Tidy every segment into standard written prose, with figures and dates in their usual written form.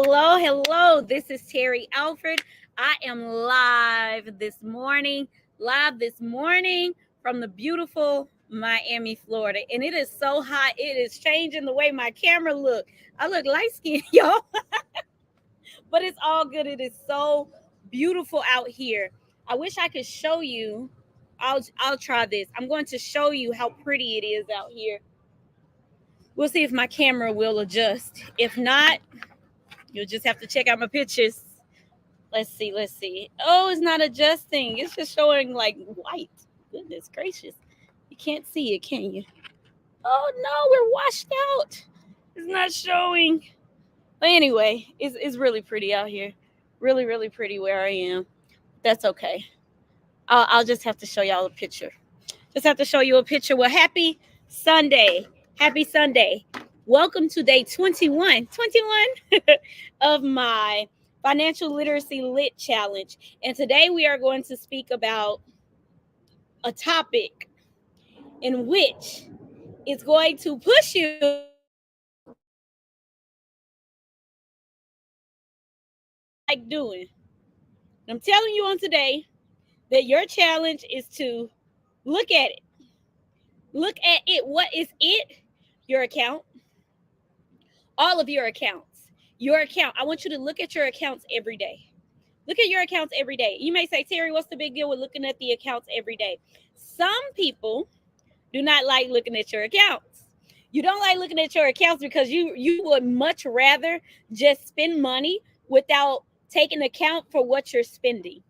Hello. This is Terry Alfred. I am live this morning from the beautiful Miami, Florida. And it is so hot. It is changing the way my camera look. I look light skinned, y'all, but it's all good. It is so beautiful out here. I wish I could show you. I'll try this. I'm going to show you how pretty it is out here. We'll see if my camera will adjust. If not, you'll just have to check out my pictures. Let's see. Oh, it's not adjusting. It's just showing like white. Goodness gracious. You can't see it, can you? Oh no, we're washed out. It's not showing. But anyway, it's really pretty out here. Really, really pretty where I am. That's okay. I'll just have to show y'all a picture. Just have to show you a picture. Well, happy Sunday. Happy Sunday. Welcome to day 21 of my Financial Literacy Lit Challenge. And today we are going to speak about a topic in which is going to push you like doing. I'm telling you on today that your challenge is to look at it. Look at it. What is it? Your account. All of your accounts. Your account. I want you to look at your accounts every day. Look at your accounts every day. You may say, Terry, what's the big deal with looking at the accounts every day? Some people do not like looking at your accounts. You don't like looking at your accounts because you would much rather just spend money without taking account for what you're spending.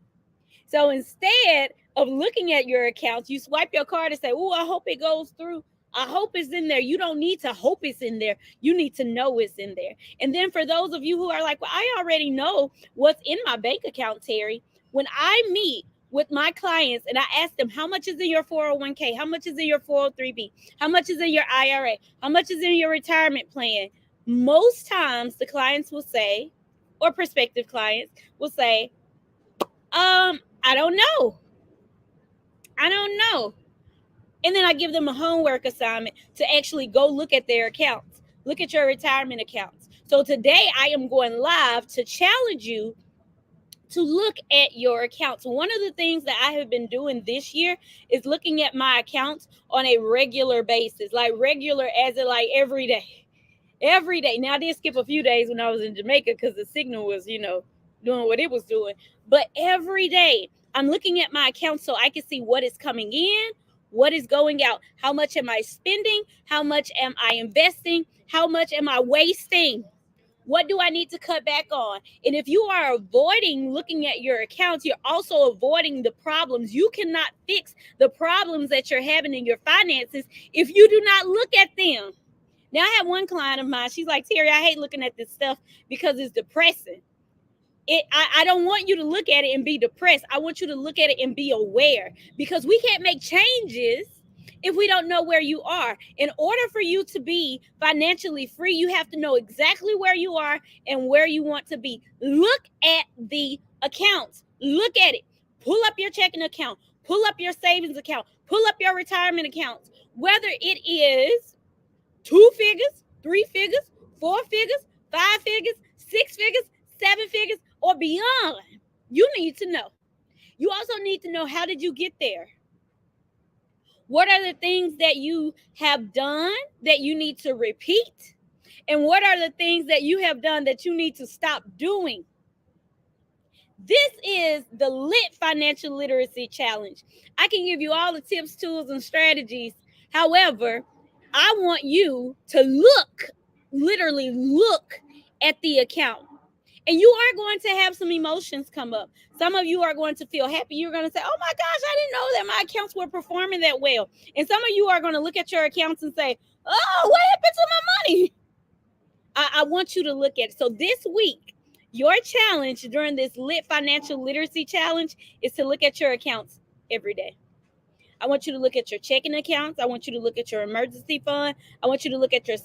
So instead of looking at your accounts, you swipe your card and say, oh, I hope it goes through. I hope it's in there. You don't need to hope it's in there. You need to know it's in there. And then for those of you who are like, well, I already know what's in my bank account, Terry. When I meet with my clients and I ask them, how much is in your 401k? How much is in your 403b? How much is in your IRA? How much is in your retirement plan? Most times the clients will say, or prospective clients will say, I don't know. And then I give them a homework assignment to actually go look at their accounts, look at your retirement accounts. So today I am going live to challenge you to look at your accounts. One of the things that I have been doing this year is looking at my accounts on a regular basis, like regular as in like every day. Every day. Now I did skip a few days when I was in Jamaica because the signal was, doing what it was doing. But every day I'm looking at my accounts so I can see what is coming in, what is going out. How much am I spending? How much am I investing? How much am I wasting? What do I need to cut back on? And if you are avoiding looking at your accounts, you're also avoiding the problems. You cannot fix the problems that you're having in your finances if you do not look at them. Now, I have one client of mine. She's like, Terry, I hate looking at this stuff because it's depressing. I don't want you to look at it and be depressed. I want you to look at it and be aware, because we can't make changes if we don't know where you are. In order for you to be financially free, you have to know exactly where you are and where you want to be. Look at the accounts. Look at it. Pull up your checking account. Pull up your savings account. Pull up your retirement accounts. Whether it is 2 figures, 3 figures, 4 figures, 5 figures, 6 figures, 7 figures, or beyond, you need to know. You also need to know, how did you get there? What are the things that you have done that you need to repeat? And what are the things that you have done that you need to stop doing? This is the Lit Financial Literacy Challenge. I can give you all the tips, tools, and strategies. However, I want you to literally look at the account. And you are going to have some emotions come up. Some of you are going to feel happy. You're going to say, oh my gosh, I didn't know that my accounts were performing that well. And some of you are going to look at your accounts and say, oh, what happened to my money? I want you to look at it. So this week, your challenge during this Lit Financial Literacy Challenge is to look at your accounts every day. I want you to look at your checking accounts. I want you to look at your emergency fund. I want you to look at your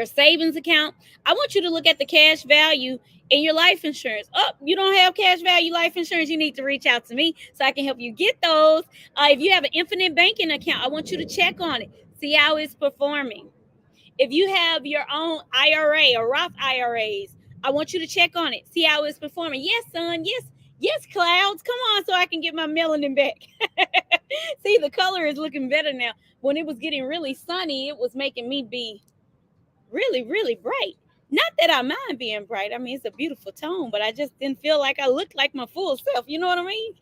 savings account. I want you to look at the cash value in your life insurance. Oh, you don't have cash value life insurance, you need to reach out to me so I can help you get those. If you have an infinite banking account, I want you to check on it, see how it's performing. If you have your own IRA or Roth IRAs, I want you to check on it. See how it's performing. Yes, son. Yes. Yes, clouds. Come on so I can get my melanin back. See, the color is looking better now. When it was getting really sunny, it was making me be really, really bright. Not that I mind being bright. I mean, it's a beautiful tone, but I just didn't feel like I looked like my full self. You know what I mean?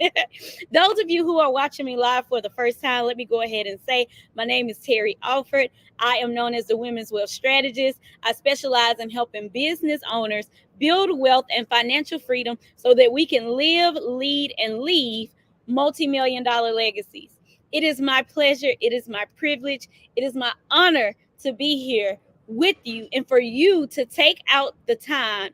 Those of you who are watching me live for the first time, let me go ahead and say my name is Terry Alford. I am known as the Women's Wealth Strategist. I specialize in helping business owners build wealth and financial freedom so that we can live, lead, and leave multi-million-dollar legacies. It is my pleasure. It is my privilege. It is my honor to be here with you and for you to take out the time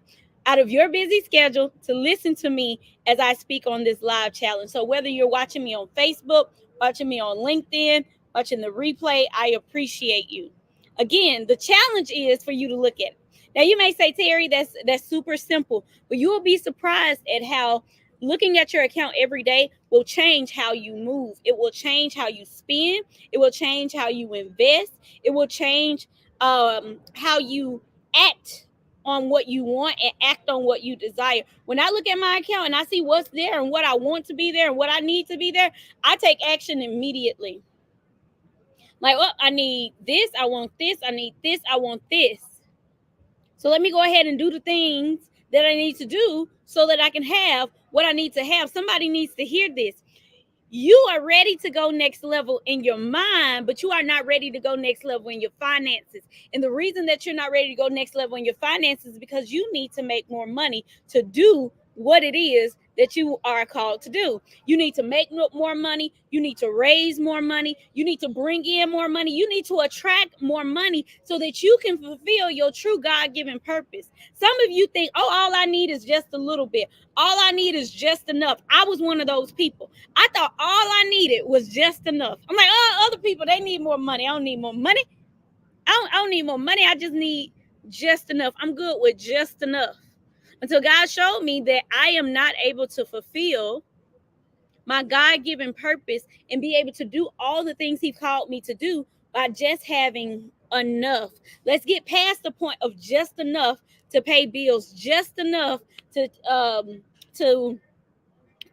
out of your busy schedule to listen to me as I speak on this live challenge. So whether you're watching me on Facebook, watching me on LinkedIn, watching the replay, I appreciate you. Again, the challenge is for you to look at it. Now you may say, Terry, that's super simple, but you will be surprised at how looking at your account every day will change how you move. It will change how you spend. It will change how you invest. It will change how you act on what you want and act on what you desire. When I look at my account and I see what's there and what I want to be there and what I need to be there, I take action immediately. Like, oh, I need this, I want this, I need this, I want this. So let me go ahead and do the things that I need to do so that I can have what I need to have. Somebody needs to hear this. You are ready to go next level in your mind, but you are not ready to go next level in your finances. And the reason that you're not ready to go next level in your finances is because you need to make more money to do what it is that you are called to do. You need to make more money. You need to raise more money. You need to bring in more money. You need to attract more money so that you can fulfill your true God-given purpose. Some of you think, oh, all I need is just a little bit. All I need is just enough. I was one of those people. I thought all I needed was just enough. I'm like, oh, other people, they need more money. I don't need more money. I don't need more money. I just need just enough. I'm good with just enough. Until God showed me that I am not able to fulfill my God-given purpose and be able to do all the things He called me to do by just having enough. Let's get past the point of just enough to pay bills, just enough to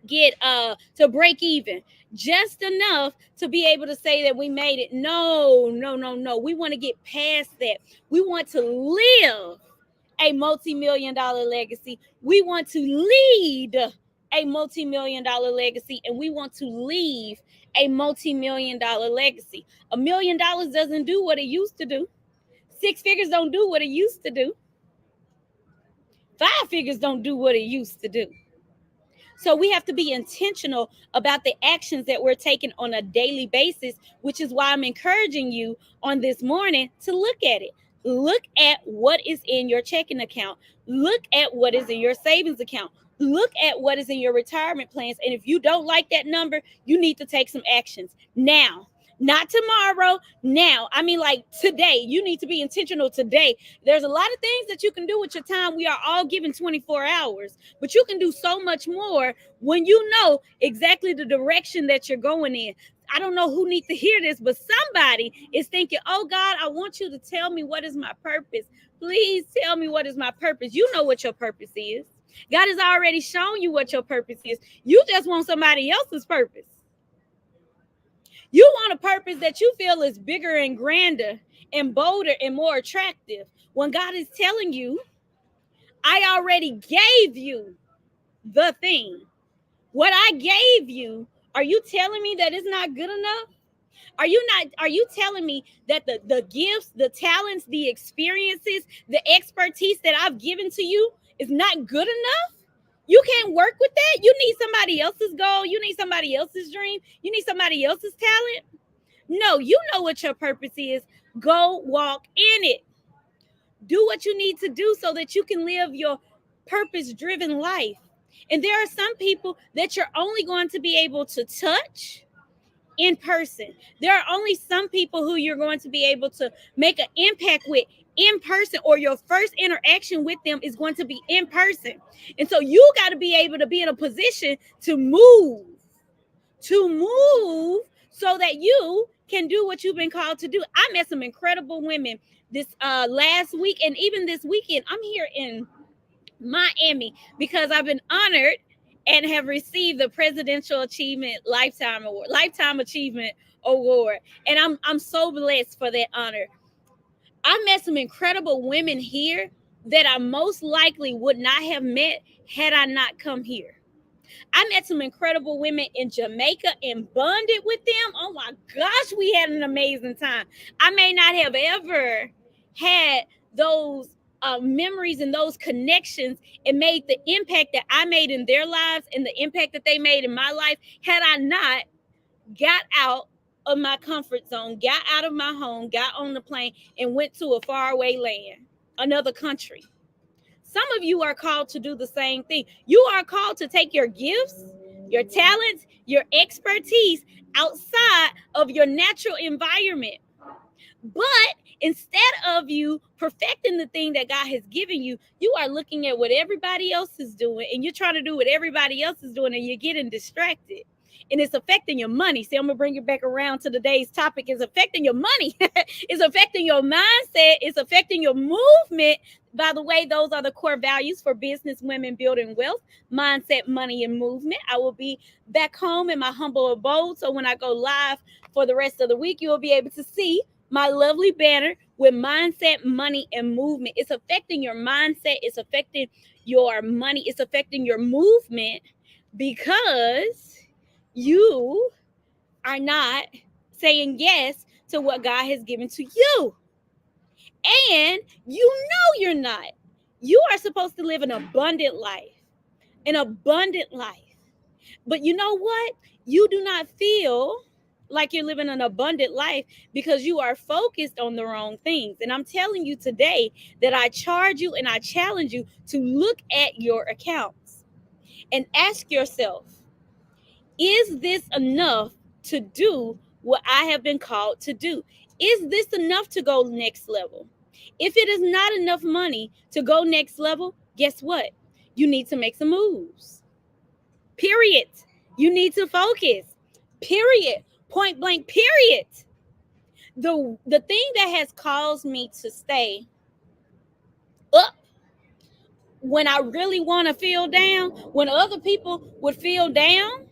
get to break even, just enough to be able to say that we made it. No. We want to get past that. We want to live a multi-million-dollar legacy. We want to lead a multi-million-dollar legacy, and we want to leave a multi-million-dollar legacy. $1 million doesn't do what it used to do. 6 figures don't do what it used to do. 5 figures don't do what it used to do. So we have to be intentional about the actions that we're taking on a daily basis, which is why I'm encouraging you on this morning to look at it. Look at what is in your checking account. Look at what is in your savings account. Look at what is in your retirement plans. And if you don't like that number, you need to take some actions now. Not tomorrow, now. I mean, like today. You need to be intentional today. There's a lot of things that you can do with your time. We are all given 24 hours, but you can do so much more when you know exactly the direction that you're going in. I don't know who needs to hear this, but somebody is thinking, oh God, I want you to tell me what is my purpose. Please tell me what is my purpose. You know what your purpose is. God has already shown you what your purpose is. You just want somebody else's purpose. You want a purpose that you feel is bigger and grander and bolder and more attractive. When God is telling you, I already gave you the thing. What I gave you, are you telling me that it's not good enough? Are you telling me that the gifts, the talents, the experiences, the expertise that I've given to you is not good enough? You can't work with that. You need somebody else's goal. You need somebody else's dream. You need somebody else's talent. No, you know what your purpose is. Go walk in it. Do what you need to do so that you can live your purpose-driven life. And there are some people that you're only going to be able to touch in person. There are only some people who you're going to be able to make an impact with in person, or your first interaction with them is going to be in person. And so you got to be able to be in a position to move so that you can do what you've been called to do. I met some incredible women this last week, and even this weekend. I'm here in Miami because I've been honored and have received the Presidential Achievement Lifetime Achievement Award. And I'm so blessed for that honor. I met some incredible women here that I most likely would not have met had I not come here. I met some incredible women in Jamaica and bonded with them. Oh my gosh, we had an amazing time. I may not have ever had those memories and those connections and made the impact that I made in their lives and the impact that they made in my life had I not got out of my comfort zone, got out of my home, got on the plane, and went to a faraway land, another country. Some of you are called to do the same thing. You are called to take your gifts, your talents, your expertise outside of your natural environment. But instead of you perfecting the thing that God has given you, you are looking at what everybody else is doing and you're trying to do what everybody else is doing and you're getting distracted. And it's affecting your money. See, I'm going to bring it back around to today's topic. It's affecting your money. It's affecting your mindset. It's affecting your movement. By the way, those are the core values for business women building wealth, mindset, money, and movement. I will be back home in my humble abode. So when I go live for the rest of the week, you will be able to see my lovely banner with mindset, money, and movement. It's affecting your mindset. It's affecting your money. It's affecting your movement because you are not saying yes to what God has given to you. And you know you're not. You are supposed to live an abundant life. An abundant life. But you know what? You do not feel like you're living an abundant life because you are focused on the wrong things. And I'm telling you today that I charge you and I challenge you to look at your accounts and ask yourself, is this enough to do what I have been called to do? Is this enough to go next level? If it is not enough money to go next level, guess what? You need to make some moves. Period. You need to focus. Period. Point blank, period. The thing that has caused me to stay up when I really want to feel down, when other people would feel down,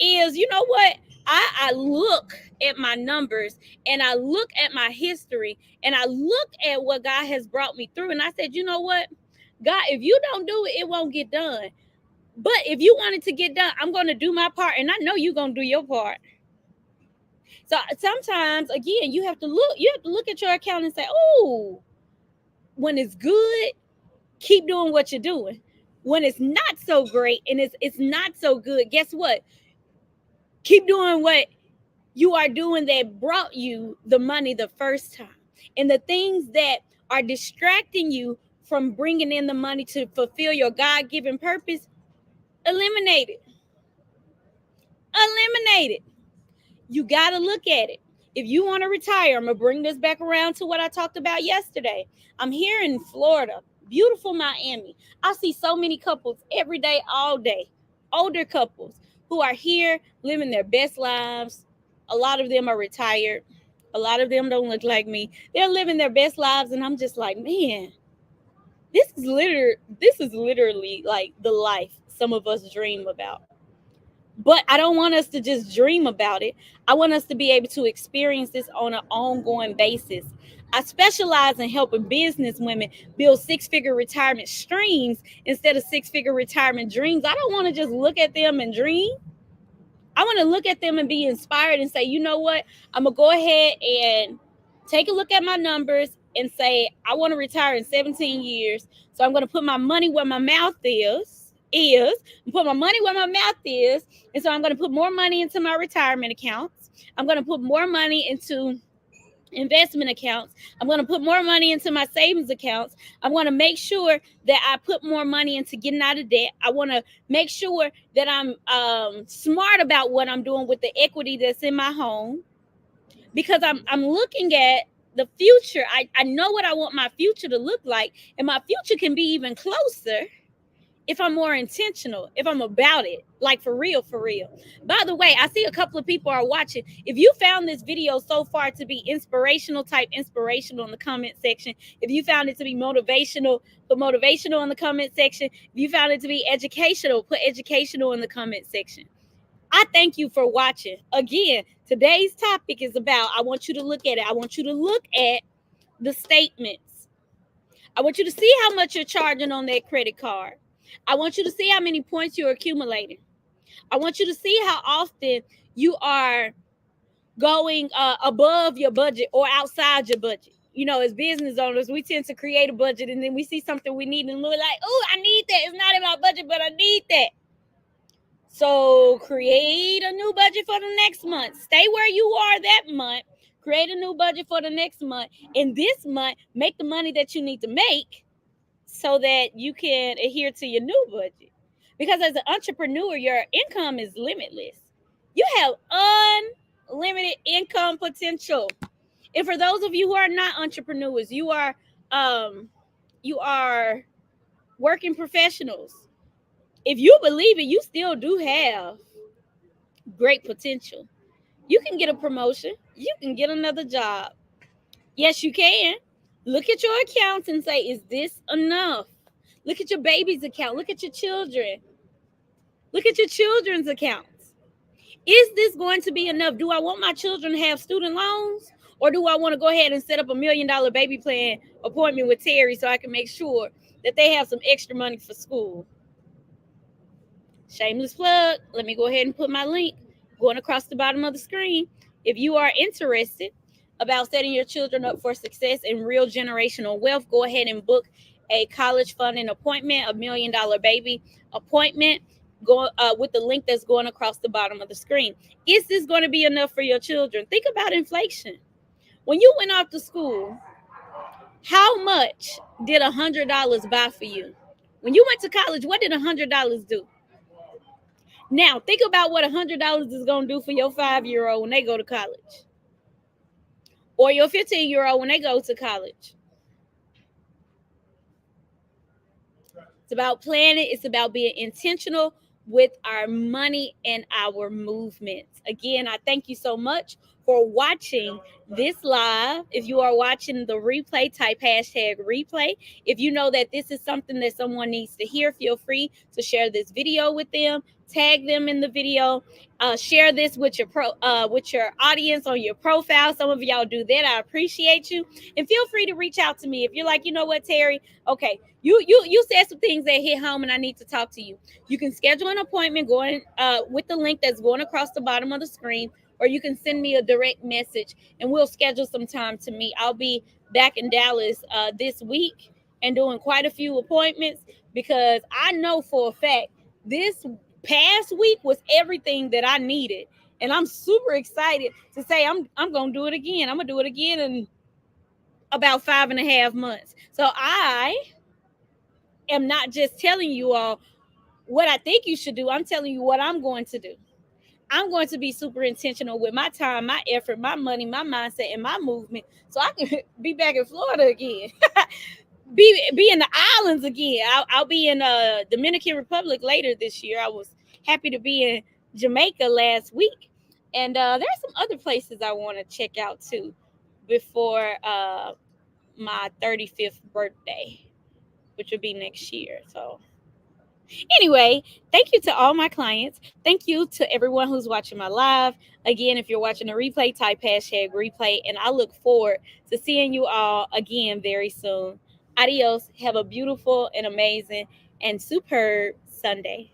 is, you know what? I look at my numbers and I look at my history and I look at what God has brought me through. And I said, you know what? God, if you don't do it, it won't get done. But if you want it to get done, I'm going to do my part. And I know you're going to do your part. So sometimes, again, you have to look at your account and say, oh, when it's good, keep doing what you're doing. When it's not so great and it's not so good, guess what? Keep doing what you are doing that brought you the money the first time. And the things that are distracting you from bringing in the money to fulfill your God-given purpose, eliminate it. Eliminate it. You got to look at it. If you want to retire, I'm going to bring this back around to what I talked about yesterday. I'm here in Florida, beautiful Miami. I see so many couples every day, all day, older couples who are here living their best lives. A lot of them are retired. A lot of them don't look like me. They're living their best lives. And I'm just like, man, this is literally like the life some of us dream about. But I don't want us to just dream about it. I want us to be able to experience this on an ongoing basis. I specialize in helping business women build six-figure retirement streams instead of six-figure retirement dreams. I don't want to just look at them and dream. I want to look at them and be inspired and say, you know what? I'm going to go ahead and take a look at my numbers and say, I want to retire in 17 years. So I'm going to put my money where my mouth is. Put my money where my mouth is. And so I'm going to put more money into my retirement accounts. I'm going to put more money into investment accounts. I'm going to put more money into my savings accounts. I'm going to make sure that I put more money into getting out of debt. I want to make sure that I'm smart about what I'm doing with the equity that's in my home, because I'm looking at the future. I know what I want my future to look like, and my future can be even closer if I'm more intentional, if I'm about it, like for real, for real. By the way, I see a couple of people are watching. If you found this video so far to be inspirational, type inspirational in the comment section. If you found it to be motivational, put motivational in the comment section. If you found it to be educational, put educational in the comment section. I thank you for watching. Again, today's topic is about, I want you to look at it. I want you to look at the statements. I want you to see how much you're charging on that credit card. I want you to see how many points you're accumulating. I want you to see how often you are going above your budget or outside your budget. You know, as business owners, we tend to create a budget and then we see something we need and we're like, oh, I need that. It's not in my budget, but I need that. So create a new budget for the next month. Stay where you are that month. Create a new budget for the next month. And this month, make the money that you need to make so that you can adhere to your new budget. Because as an entrepreneur, your income is limitless. You have unlimited income potential. And for those of you who are not entrepreneurs, you are working professionals. If you believe it, you still do have great potential. You can get a promotion. You can get another job. Yes, you can. Look at your accounts and say, is this enough? Look at your baby's account. Look at your children. Look at your children's accounts. Is this going to be enough? Do I want my children to have student loans? Or do I want to go ahead and set up $1 million baby plan appointment with Terry so I can make sure that they have some extra money for school? Shameless plug. Let me go ahead and put my link going across the bottom of the screen. If you are interested about setting your children up for success and real generational wealth, go ahead and book a college funding appointment, $1 million baby appointment. Go with the link that's going across the bottom of the screen. Is this going to be enough for your children? Think about inflation. When you went off to school, how much did $100 buy for you? When you went to college, what did $100 do? Now, think about what $100 is going to do for your 5-year-old when they go to college. Or your 15-year-old when they go to college. It's about planning. It's about being intentional with our money and our movements. Again, I thank you so much for watching this live. If you are watching the replay, type #replay. If you know that this is something that someone needs to hear, feel free to share this video with them. Tag them in the video. Share this with your audience on your profile. Some of y'all do that. I appreciate you. And feel free to reach out to me if you're like, you know what, Terry? Okay, you said some things that hit home, and I need to talk to you. You can schedule an appointment going with the link that's going across the bottom of the screen, or you can send me a direct message, and we'll schedule some time to meet. I'll be back in Dallas this week and doing quite a few appointments because I know for a fact this past week was everything that I needed, and I'm super excited to say I'm gonna do it again. I'm gonna do it again in about 5.5 months. So I am not just telling you all what I think you should do. I'm telling you what I'm going to do. I'm going to be super intentional with my time, my effort, my money, my mindset, and my movement, so I can be back in Florida again. Be in the islands again. I'll be in Dominican Republic later this year. I was happy to be in Jamaica last week, and there's some other places I want to check out too before my 35th birthday, which would be next year. So anyway, thank you to all my clients. Thank you to everyone who's watching my live. Again, if you're watching a replay, type #replay, and I look forward to seeing you all again very soon. Adios. Have a beautiful and amazing and superb Sunday.